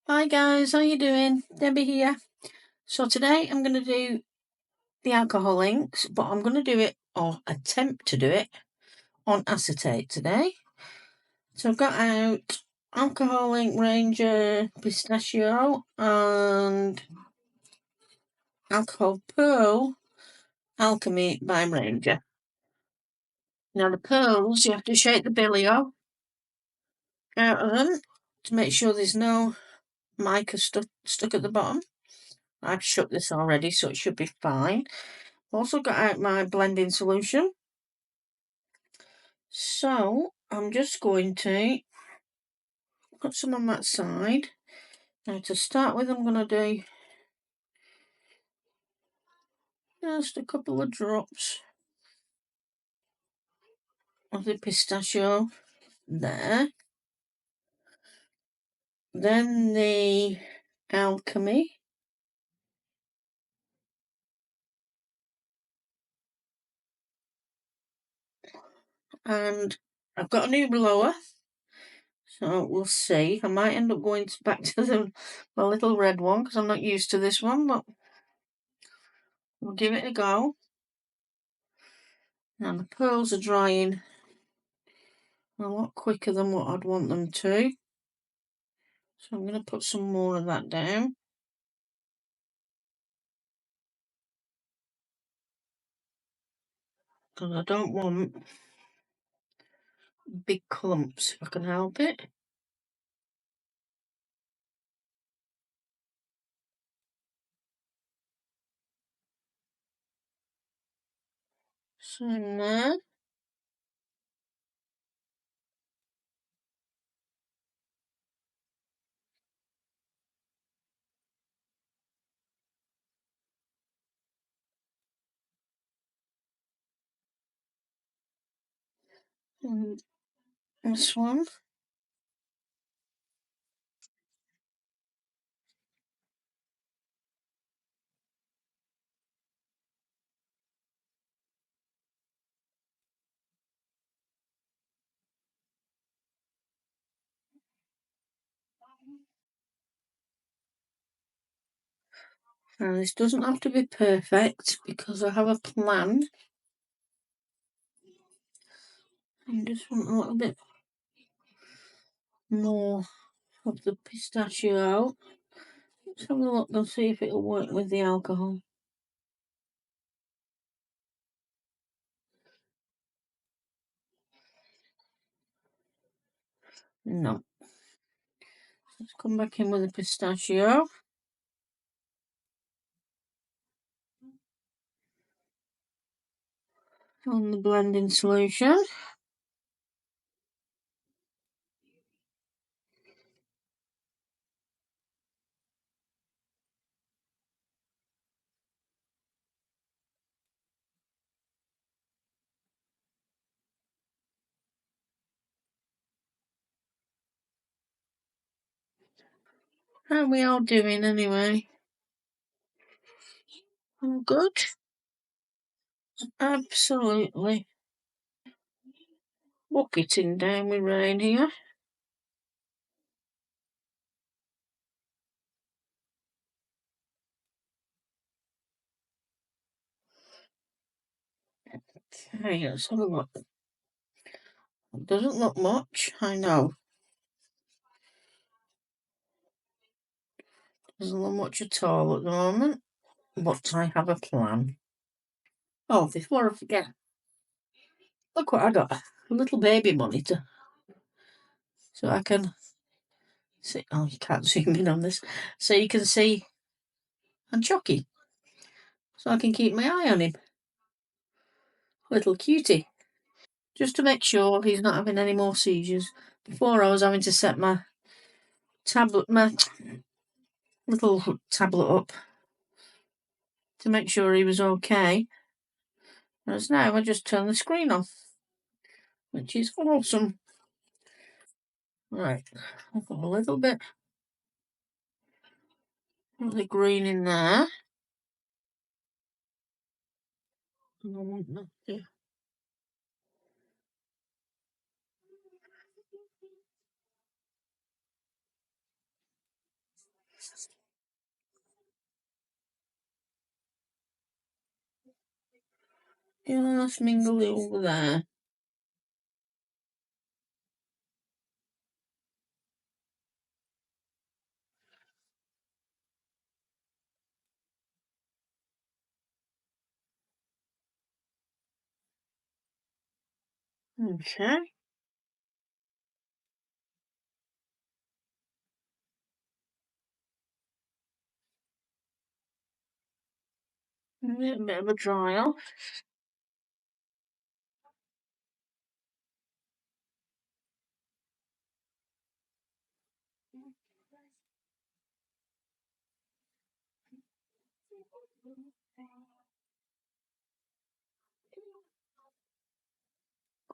Hi guys, how you doing? Debbie here. So today I'm going to do the alcohol inks, but I'm going to do it, or attempt to do it, on acetate today. So I've got out alcohol ink Ranger Pistachio and alcohol pearl Alchemy by Ranger. Now the pearls, you have to shake the billy off out of them to make sure there's no mica stuck at the bottom. I've shook this already, so it should be fine. Also got out my blending solution. So I'm just going to put some on that side. Now to start with, I'm going to do just a couple of drops of the pistachio there. Then the alchemy. And I've got a new blower. So we'll see. I might end up going back to the little red one because I'm not used to this one, but we'll give it a go. Now the pearls are drying a lot quicker than what I'd want them to. So I'm going to put some more of that down. Because I don't want big clumps if I can help it. So now and this one. Now this doesn't have to be perfect because I have a plan. I just want a little bit more of the pistachio. Let's have a look and see if it'll work with the alcohol. No. Let's come back in with the pistachio. On the blending solution. How are we all doing anyway? All good? Absolutely. Bucketing down with rain here. Okay, let's have a look. It doesn't look much, I know. Doesn't look much at all at the moment, but I have a plan. Oh, before I forget, look what I got. A little baby monitor. So I can see. Oh, you can't zoom in on this. So you can see I'm Chucky. So I can keep my eye on him. Little cutie. Just to make sure he's not having any more seizures. Before I was having to set my little tablet up to make sure he was okay. Whereas now I just turn the screen off, which is awesome. Right, I've got a little bit of the green in there. And I want that to Just mingle it over there. Okay. A bit of a dry off.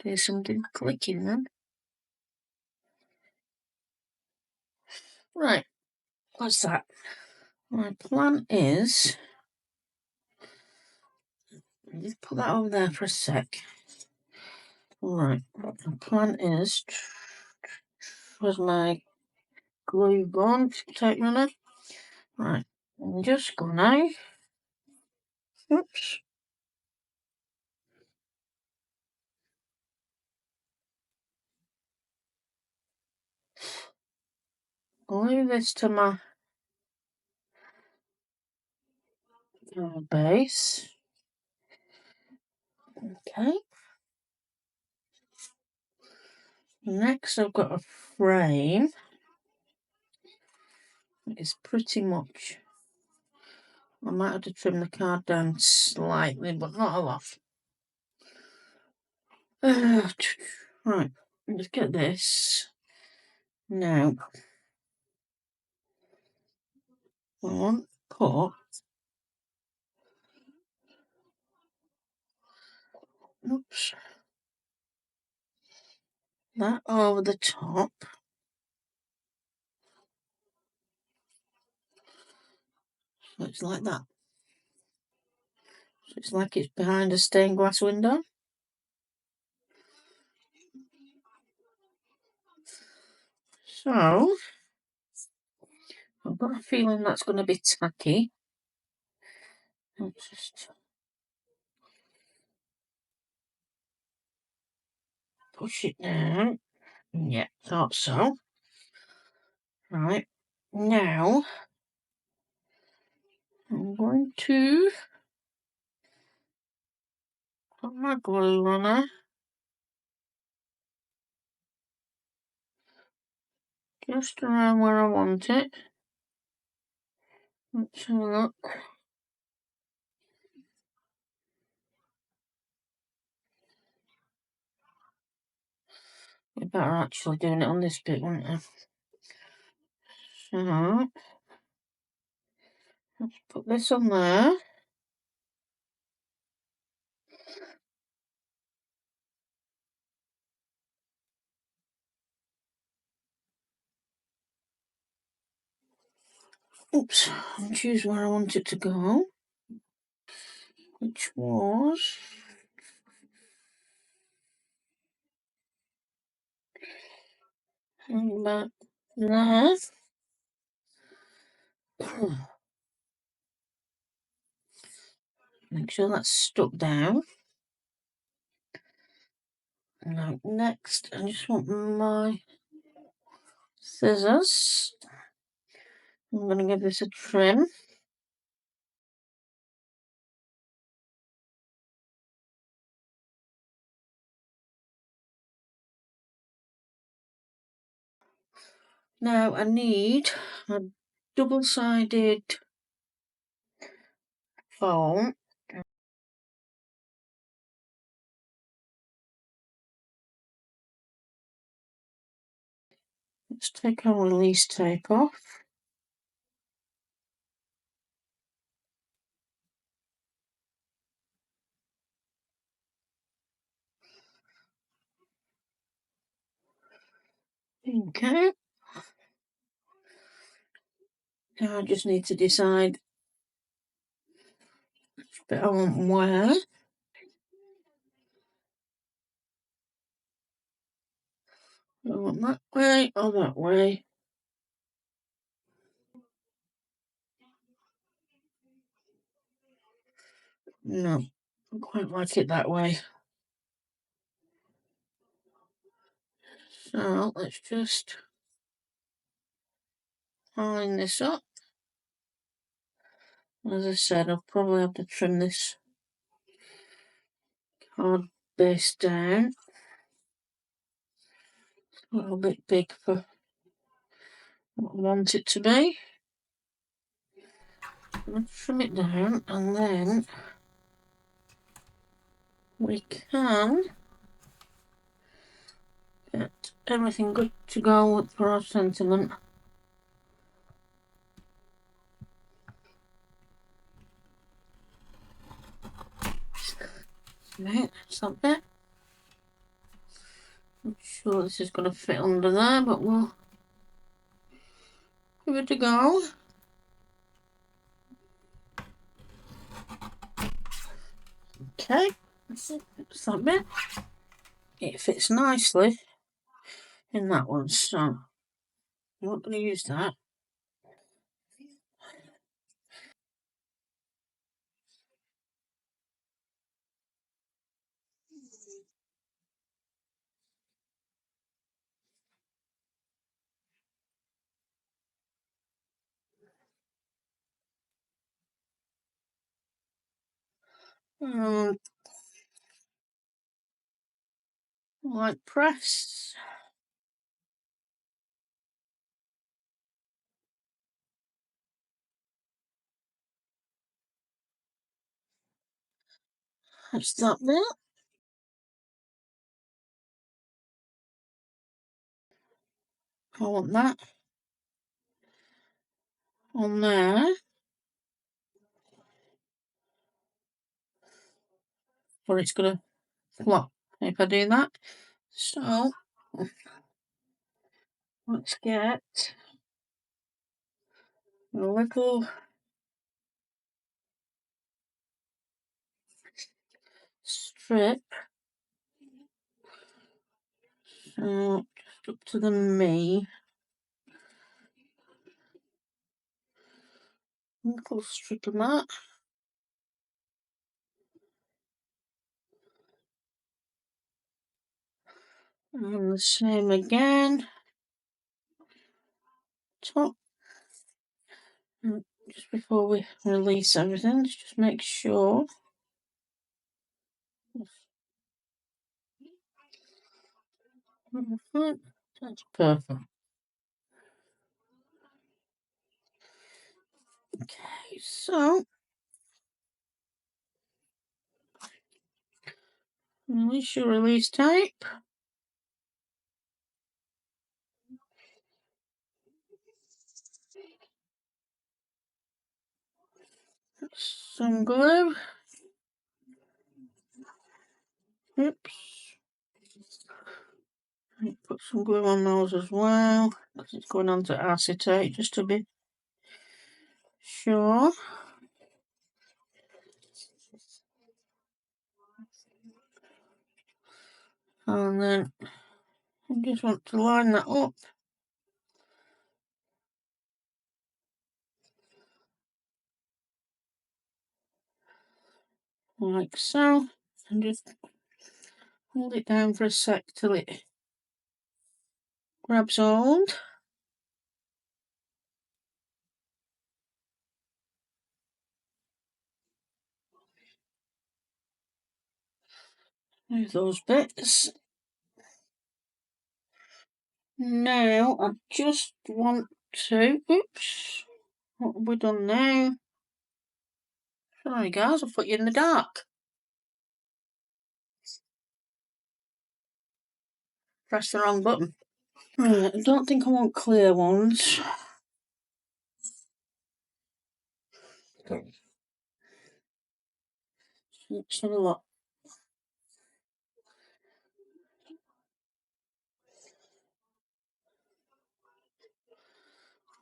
There's something clicking then. Right, what's that? My plan is, just put that over there for a sec. Right, my plan is, where's my glue gun? Take runner. Right, I'm just gonna, oops. Glue this to my base. Okay. Next, I've got a frame. It's pretty much, I might have to trim the card down slightly, but not a lot. Right, let's get this. Now, I want to put, oops, that over the top. So it's like that. So it's like it's behind a stained glass window. So, I've got a feeling that's going to be tacky. Let's just push it down. Yeah, thought so. Right, now I'm going to put my glue runner just around where I want it. Let's have a look. We better actually doing it on this bit, wouldn't I? So, let's put this on there. Oops, and choose where I want it to go, which was about there. Make sure that's stuck down. Now, next, I just want my scissors. I'm going to give this a trim. Now, I need a double-sided foam. Let's take our release tape off. Okay. Now I just need to decide which bit I want where. I want that way or that way. No, I quite like it that way. So let's just line this up. As I said, I'll probably have to trim this card base down. It's a little bit big for what I want it to be. Let's trim it down and then we can get everything good to go for our sentiment. Right, that's that bit. I'm sure this is going to fit under there, but we'll give it a go. Okay, that's it. That's that bit. It fits nicely in that one, so I'm not going to use that. Light press. That's that bit. I want that on there. Or it's going to flop if I do that. So let's get a little strip. So just up to the knee. Little strip of that. And the same again. Top. And just before we release everything, let's just make sure. That's perfect. Okay, so release your release tape. Some glue. Oops. Put some glue on those as well, because it's going on to acetate, just to be sure. And then I just want to line that up. Like so. And just hold it down for a sec till it grabs hold. Move those bits. Now I just want to, oops, what have we done now? Sorry guys, I'll put you in the dark. Press the wrong button. Right, I don't think I want clear ones. Let's have a look.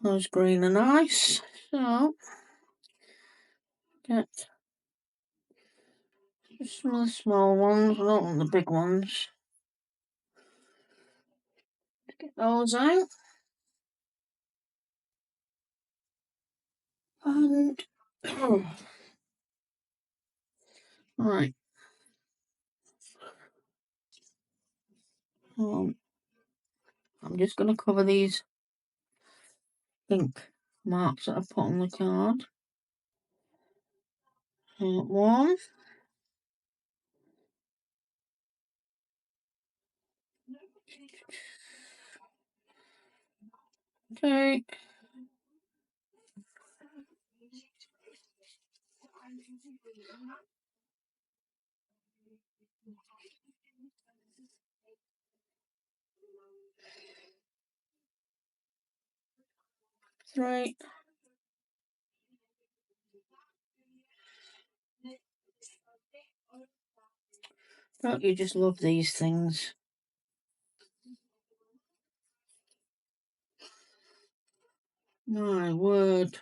Those green are nice. So get some of the small ones. I don't want the big ones. Get those out. And Right. I'm just going to cover these ink marks that I put on the card. One. Okay. Three. Don't you just love these things? My word.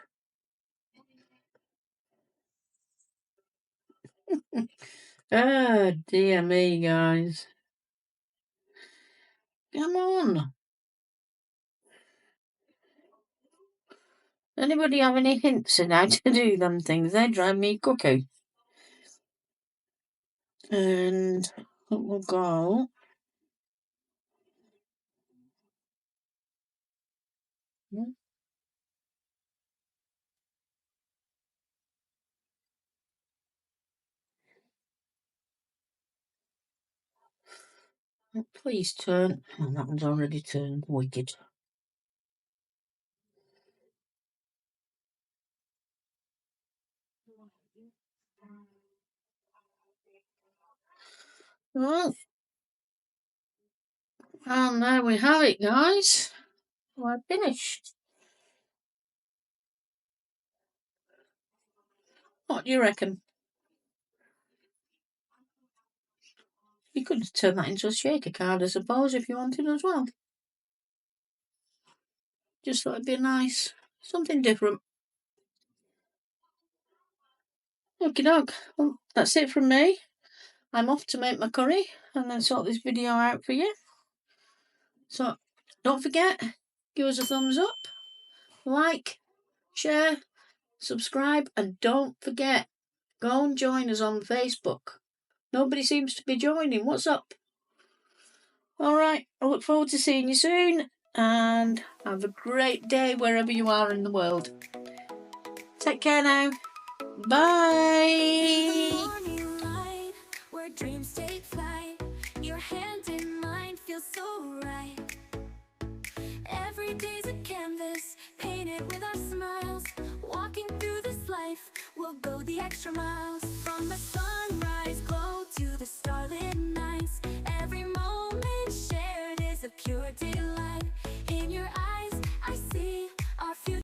Oh dear me, guys. Come on. Anybody have any hints on how to do them things? They drive me cuckoo. And it will go. Please turn. Oh, that one's already turned. Wicked. Well, and there we have it, guys. We're finished. What do you reckon? You could turn that into a shaker card, I suppose, if you wanted as well. Just thought it'd be nice. Something different. Okie doke. Well, that's it from me. I'm off to make my curry and then sort this video out for you. So don't forget, give us a thumbs up, like, share, subscribe, and don't forget, go and join us on Facebook. Nobody seems to be joining. What's up? Alright, I look forward to seeing you soon and have a great day wherever you are in the world. Take care now. Bye. Morning light, where dreams take flight. Your hand in mine feels so right. Every day's a canvas, painted with our smiles. Walking through this life, we'll go the extra miles. From the sunrise glow to the starlit nights, every moment shared is a pure delight.